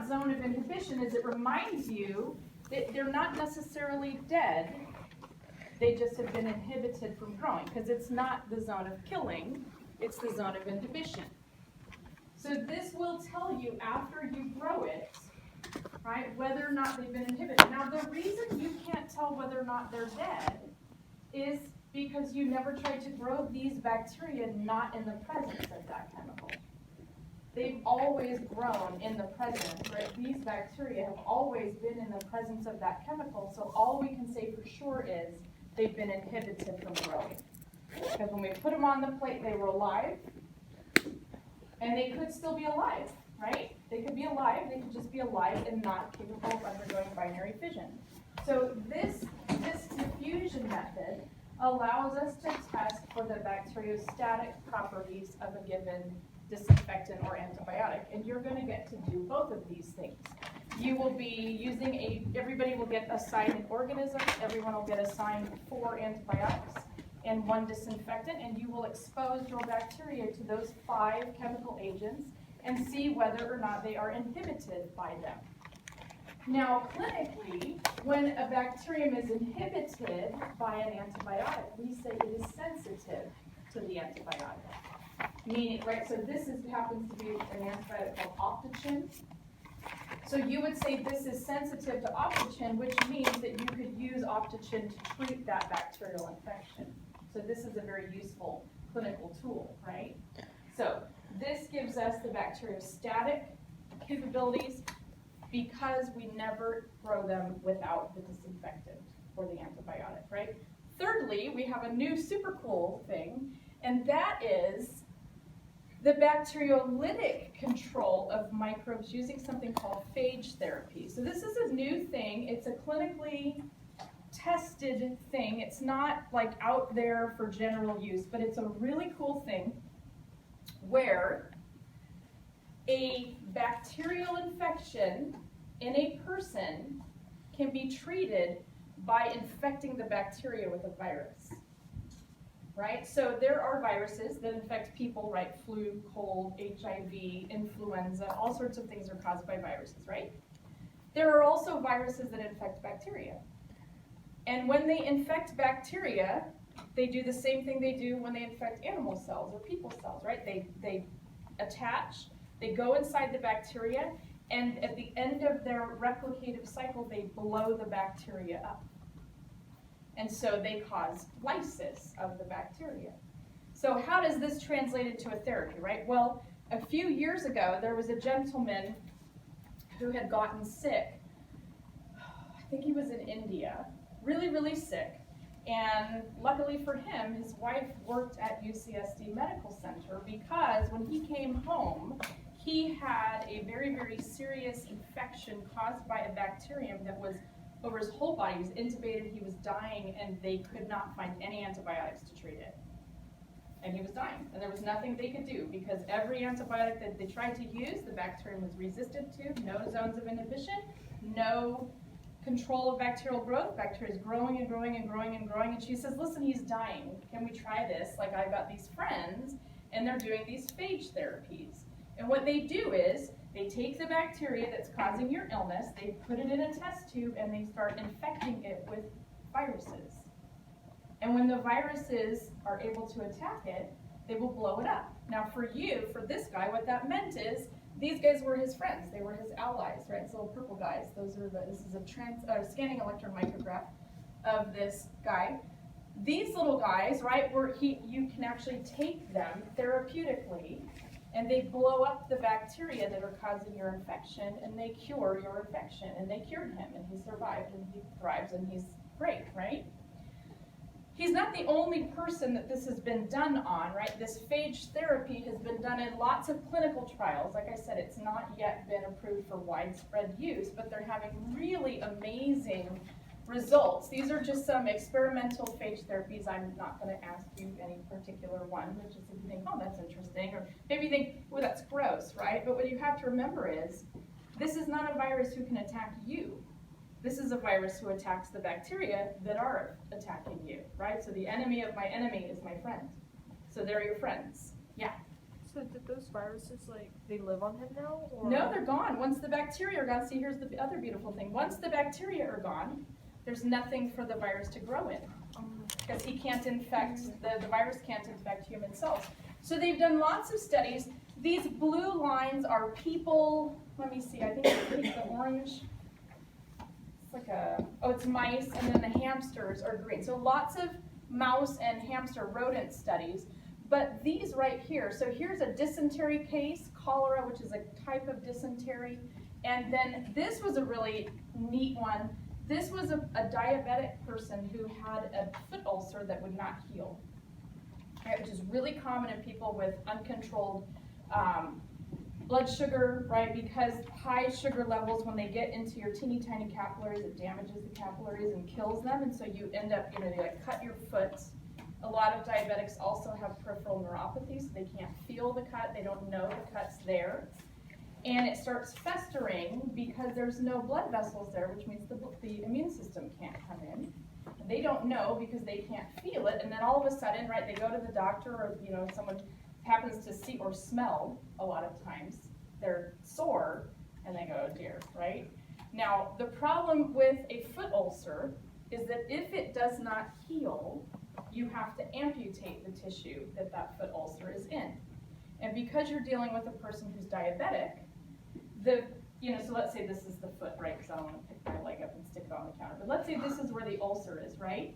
zone of inhibition is it reminds you that they're not necessarily dead, they just have been inhibited from growing, because it's not the zone of killing, it's the zone of inhibition. So this will tell you after you grow it, right, whether or not they've been inhibited. Now the reason you can't tell whether or not they're dead is because you never tried to grow these bacteria not in the presence of that chemical. They've always grown in the presence, right? These bacteria have always been in the presence of that chemical, so all we can say for sure is they've been inhibited from growing. Because when we put them on the plate, they were alive, and they could still be alive, right? They could be alive, they could just be alive and not capable of undergoing binary fission. So this diffusion method allows us to test for the bacteriostatic properties of a given disinfectant or antibiotic, and you're going to get to do both of these things. You will be using everybody will get assigned an organism, everyone will get assigned 4 antibiotics and 1 disinfectant, and you will expose your bacteria to those 5 chemical agents and see whether or not they are inhibited by them. Now, clinically, when a bacterium is inhibited by an antibiotic, we say it is sensitive to the antibiotic. Meaning, right, so this happens to be an antibiotic called Optochin. So you would say this is sensitive to Optochin, which means that you could use Optochin to treat that bacterial infection. So this is a very useful clinical tool, right? So this gives us the bacteriostatic capabilities because we never grow them without the disinfectant or the antibiotic, right? Thirdly, we have a new super cool thing, and that is the bacteriolytic control of microbes using something called phage therapy. So this is a new thing. It's a clinically tested thing. It's not like out there for general use, but it's a really cool thing where a bacterial infection in a person can be treated by infecting the bacteria with a virus. Right? So there are viruses that infect people, right? Flu, cold, HIV, influenza, all sorts of things are caused by viruses, right? There are also viruses that infect bacteria. And when they infect bacteria, they do the same thing they do when they infect animal cells or people cells, right? They attach, they go inside the bacteria, and at the end of their replicative cycle, they blow the bacteria up. And so they cause lysis of the bacteria. So how does this translate into a therapy, right? Well, a few years ago, there was a gentleman who had gotten sick. I think he was in India, really, really sick. And luckily for him, his wife worked at UCSD Medical Center because when he came home, he had a very, very serious infection caused by a bacterium that was over his whole body. He was intubated, he was dying, and they could not find any antibiotics to treat it. And he was dying, and there was nothing they could do because every antibiotic that they tried to use, the bacterium was resistant to, no zones of inhibition, no control of bacterial growth. Bacteria is growing and growing and growing and growing, and she says, listen, he's dying. Can we try this? Like, I've got these friends, and they're doing these phage therapies. And what they do is, they take the bacteria that's causing your illness, they put it in a test tube, and they start infecting it with viruses. And when the viruses are able to attack it, they will blow it up. Now for this guy, what that meant is, these guys were his friends, they were his allies, right? These little purple guys, this is a scanning electron micrograph of this guy. These little guys, right, you can actually take them therapeutically, and they blow up the bacteria that are causing your infection, and they cure your infection. And they cured him, and he survived, and he thrives, and he's great, right? He's not the only person that this has been done on, right? This phage therapy has been done in lots of clinical trials. Like I said, it's not yet been approved for widespread use, but they're having really amazing results. These are just some experimental phage therapies. I'm not going to ask you any particular one, which is if you think, oh, that's interesting, or maybe you think, well, that's gross, right? But what you have to remember is, this is not a virus who can attack you. This is a virus who attacks the bacteria that are attacking you, right? So the enemy of my enemy is my friend. So they're your friends. Yeah? So did those viruses, like, they live on him now? Or? No, they're gone. Once the bacteria are gone, see, here's the other beautiful thing. Once the bacteria are gone, there's nothing for the virus to grow in. Because he can't infect, the virus can't infect human cells. So they've done lots of studies. These blue lines are people, let me see, I think it's the orange. It's like it's mice, and then the hamsters are green. So lots of mouse and hamster rodent studies. But these right here, so here's a dysentery case, cholera, which is a type of dysentery. And then this was a really neat one. This was a diabetic person who had a foot ulcer that would not heal, right, which is really common in people with uncontrolled blood sugar, right, because high sugar levels, when they get into your teeny tiny capillaries, it damages the capillaries and kills them, and so you end up, you like cut your foot. A lot of diabetics also have peripheral neuropathy, so they can't feel the cut, they don't know the cut's there. And it starts festering because there's no blood vessels there, which means the immune system can't come in. And they don't know because they can't feel it, and then all of a sudden, right, they go to the doctor, or someone happens to see or smell a lot of times, they're sore, and they go, oh dear, right? Now, the problem with a foot ulcer is that if it does not heal, you have to amputate the tissue that foot ulcer is in. And because you're dealing with a person who's diabetic, so let's say this is the foot, right? Because I don't want to pick my leg up and stick it on the counter. But let's say this is where the ulcer is, right?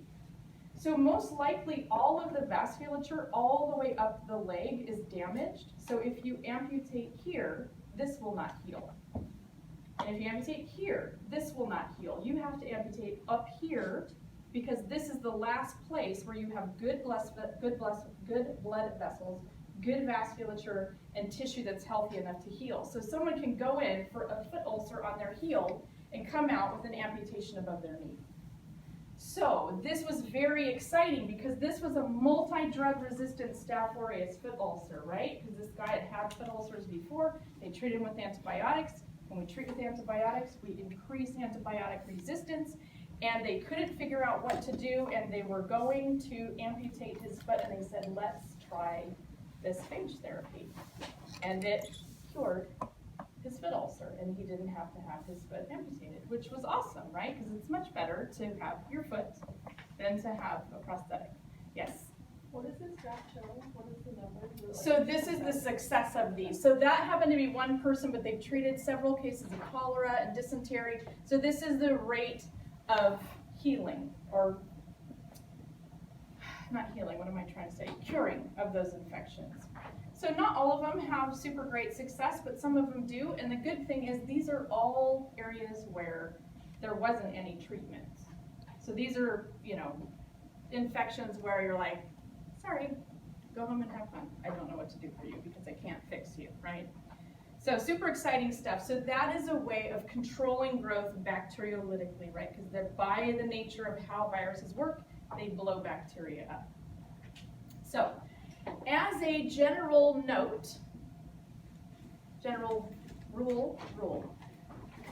So most likely all of the vasculature all the way up the leg is damaged. So if you amputate here, this will not heal. And if you amputate here, this will not heal. You have to amputate up here, because this is the last place where you have good blood vessels, good vasculature, and tissue that's healthy enough to heal. So someone can go in for a foot ulcer on their heel and come out with an amputation above their knee. So this was very exciting because this was a multi-drug resistant Staph aureus foot ulcer, right? Because this guy had had foot ulcers before. They treated him with antibiotics. When we treat with antibiotics, we increase antibiotic resistance. And they couldn't figure out what to do, and they were going to amputate his foot, and they said, let's try this phage therapy. And it cured his foot ulcer, and he didn't have to have his foot amputated, which was awesome, right? Because it's much better to have your foot than to have a prosthetic. Yes? What does this graph show? What is the number? So this is the success of these. So that happened to be one person, but they've treated several cases of cholera and dysentery. So this is the rate of healing, or not healing, what am I trying to say? Curing of those infections. So not all of them have super great success, but some of them do. And the good thing is these are all areas where there wasn't any treatment. So these are, infections where you're like, sorry, go home and have fun. I don't know what to do for you because I can't fix you, right? So super exciting stuff. So that is a way of controlling growth bacteriolytically, right? Because they're by the nature of how viruses work, they blow bacteria up. So as a general note, general rule,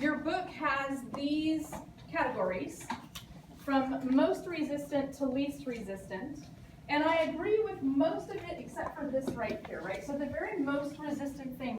your book has these categories from most resistant to least resistant. And I agree with most of it except for this right here, right? So the very most resistant thing